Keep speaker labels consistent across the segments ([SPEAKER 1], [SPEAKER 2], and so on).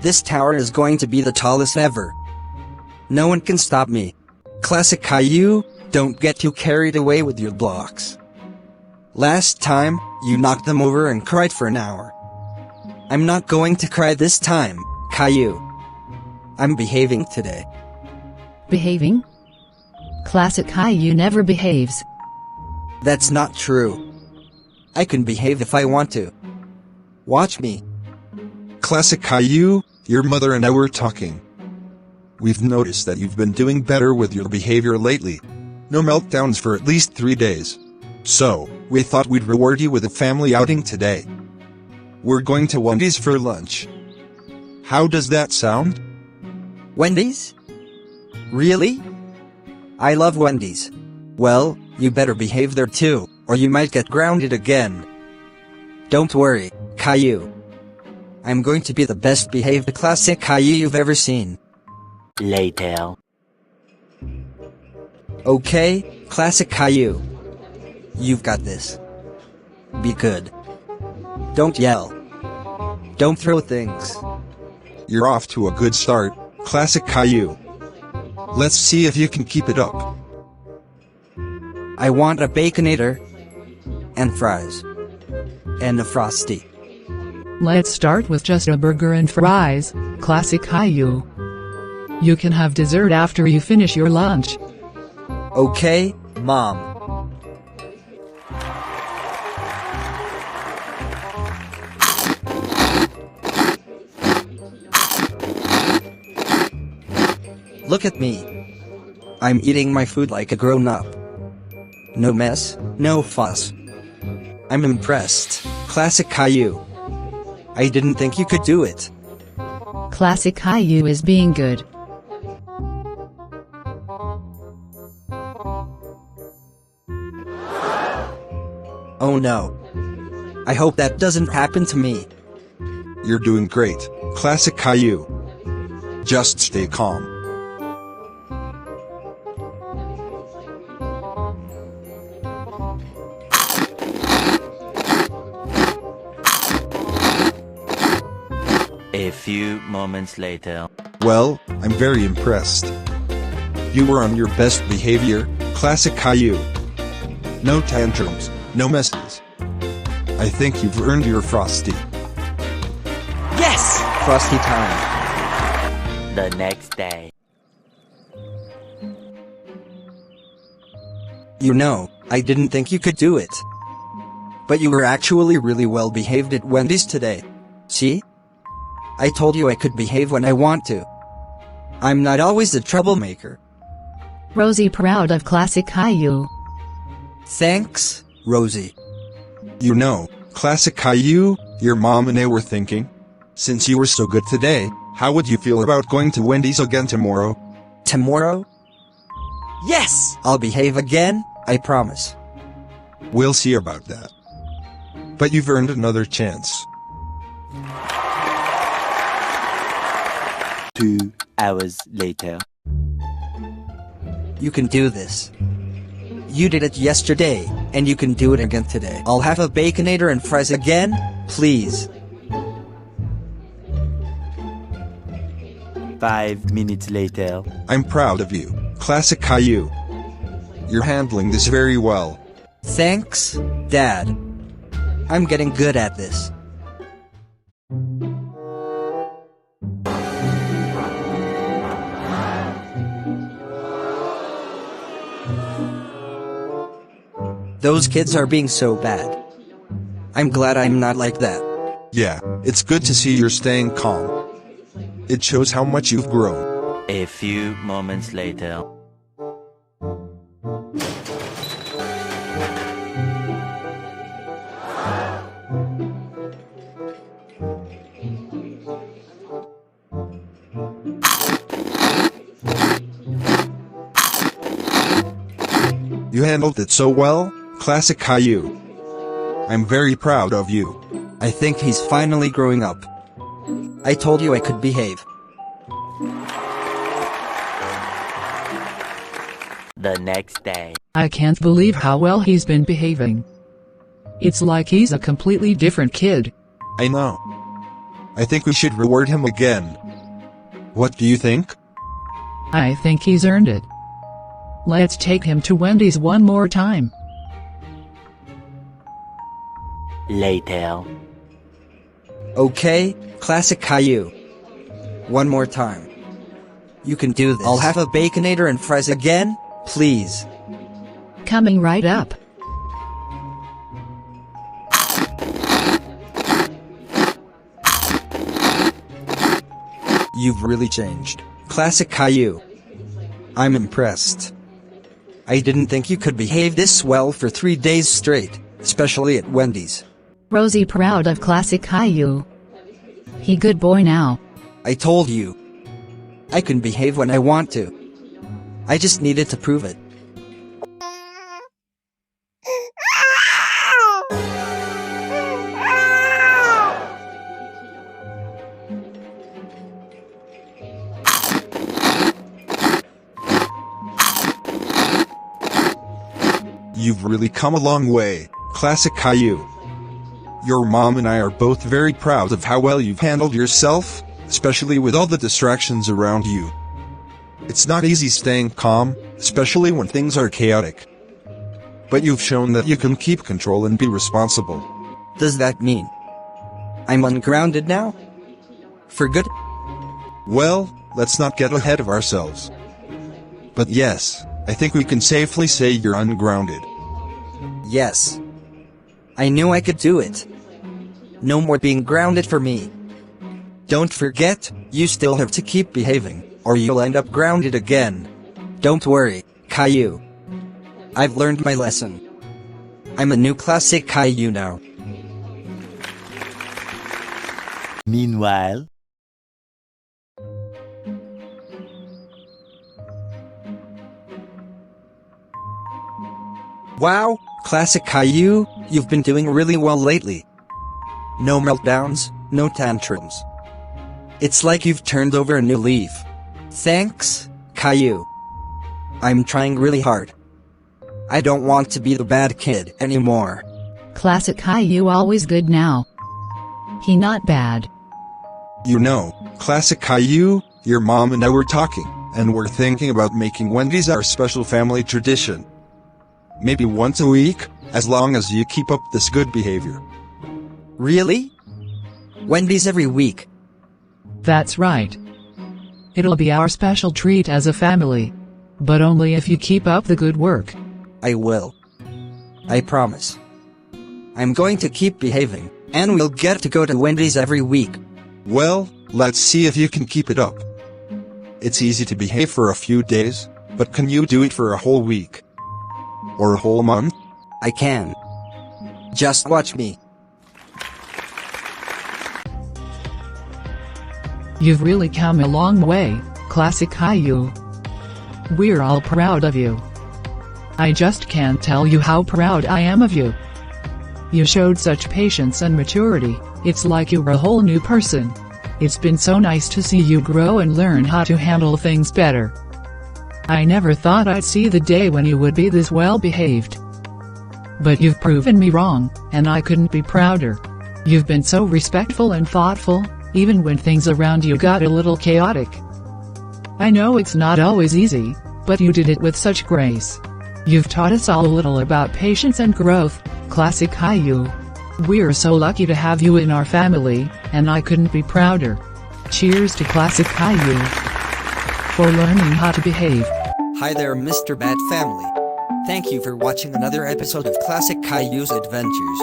[SPEAKER 1] This tower is going to be the tallest ever. No one can stop me. Classic Caillou, don't get too carried away with your blocks. Last time, you knocked them over and cried for an hour. I'm not going to cry this time, Caillou. I'm behaving today.
[SPEAKER 2] Behaving? Classic Caillou never behaves.
[SPEAKER 1] That's not true. I can behave if I want to. Watch me.
[SPEAKER 3] Classic Caillou, your mother and I were talking. We've noticed that you've been doing better with your behavior lately. No meltdowns for at least 3 days. So, we thought we'd reward you with a family outing today. We're going to Wendy's for lunch. How does that sound?
[SPEAKER 1] Wendy's? Really? I love Wendy's. Well, you better behave there too, or you might get grounded again. Don't worry, Caillou. I'm going to be the best behaved classic Caillou you've ever seen.
[SPEAKER 4] Later.
[SPEAKER 1] Okay, classic Caillou. You've got this. Be good. Don't yell. Don't throw things.
[SPEAKER 3] You're off to a good start, Classic Caillou. Let's see if you can keep it up.
[SPEAKER 1] I want a Baconator. And fries. And a Frosty.
[SPEAKER 2] Let's start with just a burger and fries, Classic Caillou. You can have dessert after you finish your lunch.
[SPEAKER 1] Okay, Mom. Look at me. I'm eating my food like a grown-up. No mess, no fuss. I'm impressed, Classic Caillou. I didn't think you could do it.
[SPEAKER 2] Classic Caillou is being good.
[SPEAKER 1] Oh no. I hope that doesn't happen to me.
[SPEAKER 3] You're doing great, Classic Caillou. Just stay calm.
[SPEAKER 4] A few moments later.
[SPEAKER 3] Well, I'm very impressed. You were on your best behavior, Classic Caillou. No tantrums, no messes. I think you've earned your Frosty.
[SPEAKER 1] Yes! Frosty time.
[SPEAKER 4] The next day.
[SPEAKER 1] You know, I didn't think you could do it. But you were actually really well behaved at Wendy's today. See? I told you I could behave when I want to. I'm not always the troublemaker.
[SPEAKER 2] Rosie proud of Classic Caillou.
[SPEAKER 1] Thanks, Rosie.
[SPEAKER 3] You know, Classic Caillou, your mom and I were thinking. Since you were so good today, how would you feel about going to Wendy's again tomorrow?
[SPEAKER 1] Tomorrow? Yes! I'll behave again, I promise.
[SPEAKER 3] We'll see about that. But you've earned another chance.
[SPEAKER 4] 2 hours later.
[SPEAKER 1] You can do this. You did it yesterday, and you can do it again today. I'll have a Baconator and fries again, please.
[SPEAKER 4] 5 minutes later.
[SPEAKER 3] I'm proud of you, Classic Caillou. You're handling this very well.
[SPEAKER 1] Thanks, Dad. I'm getting good at this. Those kids are being so bad. I'm glad I'm not like that.
[SPEAKER 3] Yeah, it's good to see you're staying calm. It shows how much you've grown.
[SPEAKER 4] A few moments later.
[SPEAKER 3] You handled it so well, Classic Caillou. I'm very proud of you.
[SPEAKER 1] I think he's finally growing up. I told you I could behave.
[SPEAKER 4] The next day.
[SPEAKER 2] I can't believe how well he's been behaving. It's like he's a completely different kid.
[SPEAKER 3] I know. I think we should reward him again. What do you think?
[SPEAKER 2] I think he's earned it. Let's take him to Wendy's one more time.
[SPEAKER 4] Later.
[SPEAKER 1] Okay, classic Caillou. One more time. You can do this. I'll have a Baconator and fries again, please.
[SPEAKER 2] Coming right up.
[SPEAKER 1] You've really changed. Classic Caillou. I'm impressed. I didn't think you could behave this well for 3 days straight, especially at Wendy's.
[SPEAKER 5] Rosie proud of classic Caillou. He good boy now.
[SPEAKER 1] I told you. I can behave when I want to. I just needed to prove it.
[SPEAKER 3] You've really come a long way, classic Caillou. Your mom and I are both very proud of how well you've handled yourself, especially with all the distractions around you. It's not easy staying calm, especially when things are chaotic. But you've shown that you can keep control and be responsible.
[SPEAKER 1] Does that mean I'm ungrounded now? For good?
[SPEAKER 3] Well, let's not get ahead of ourselves. But yes, I think we can safely say you're ungrounded.
[SPEAKER 1] Yes. I knew I could do it. No more being grounded for me. Don't forget, you still have to keep behaving, or you'll end up grounded again. Don't worry, Caillou. I've learned my lesson. I'm a new classic Caillou now.
[SPEAKER 4] Meanwhile.
[SPEAKER 1] Wow, classic Caillou, you've been doing really well lately. No meltdowns, no tantrums. It's like you've turned over a new leaf. Thanks, Caillou. I'm trying really hard. I don't want to be the bad kid anymore.
[SPEAKER 5] Classic Caillou always good now. He not bad.
[SPEAKER 3] You know, classic Caillou, your mom and I were talking, and we're thinking about making Wendy's our special family tradition. Maybe once a week, as long as you keep up this good behavior.
[SPEAKER 1] Really? Wendy's every week?
[SPEAKER 2] That's right. It'll be our special treat as a family. But only if you keep up the good work.
[SPEAKER 1] I will. I promise. I'm going to keep behaving, and we'll get to go to Wendy's every week.
[SPEAKER 3] Well, let's see if you can keep it up. It's easy to behave for a few days, but can you do it for a whole week? Or a whole month?
[SPEAKER 1] I can. Just watch me.
[SPEAKER 2] You've really come a long way, classic Caillou. We're all proud of you. I just can't tell you how proud I am of you. You showed such patience and maturity, it's like you were a whole new person. It's been so nice to see you grow and learn how to handle things better. I never thought I'd see the day when you would be this well behaved. But you've proven me wrong, and I couldn't be prouder. You've been so respectful and thoughtful, even when things around you got a little chaotic. I know it's not always easy, but you did it with such grace. You've taught us all a little about patience and growth, classic Caillou. We're so lucky to have you in our family, and I couldn't be prouder. Cheers to classic Caillou for learning how to behave.
[SPEAKER 1] Hi there, Mr. Bat Family. Thank you for watching another episode of Classic Caillou's Adventures.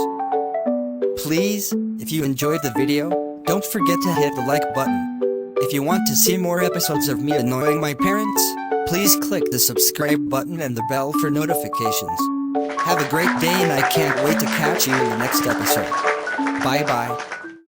[SPEAKER 1] Please, if you enjoyed the video, don't forget to hit the like button. If you want to see more episodes of me annoying my parents, please click the subscribe button and the bell for notifications. Have a great day, and I can't wait to catch you in the next episode. Bye bye.